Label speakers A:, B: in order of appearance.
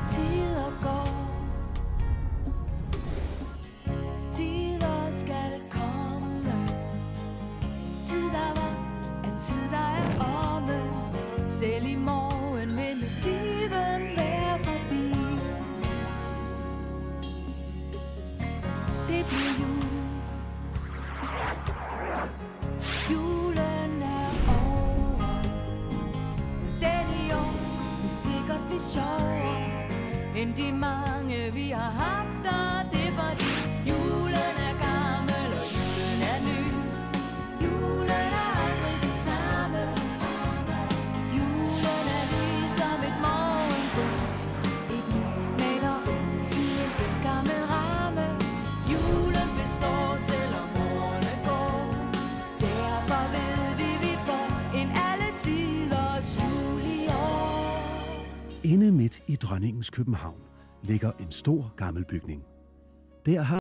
A: Tider går, tider skal komme. Tid der var, en tid der er omme. Selv i morgen vil med tiden være forbi. Det bliver jul. Julen er over. Den i år vil sikkert blive sjovere end de mange vi har haft, og det er fordi julen er gammel og julen er ny. Julen er aldrig den samme. Julen er ligesom et morgenbrød, et maleri i en gammel ramme. Julen består selvom årene går. Derfor ved vi får en alle tiders jul i år.
B: Inde midt i dronningens København ligger en stor gammel bygning. Der har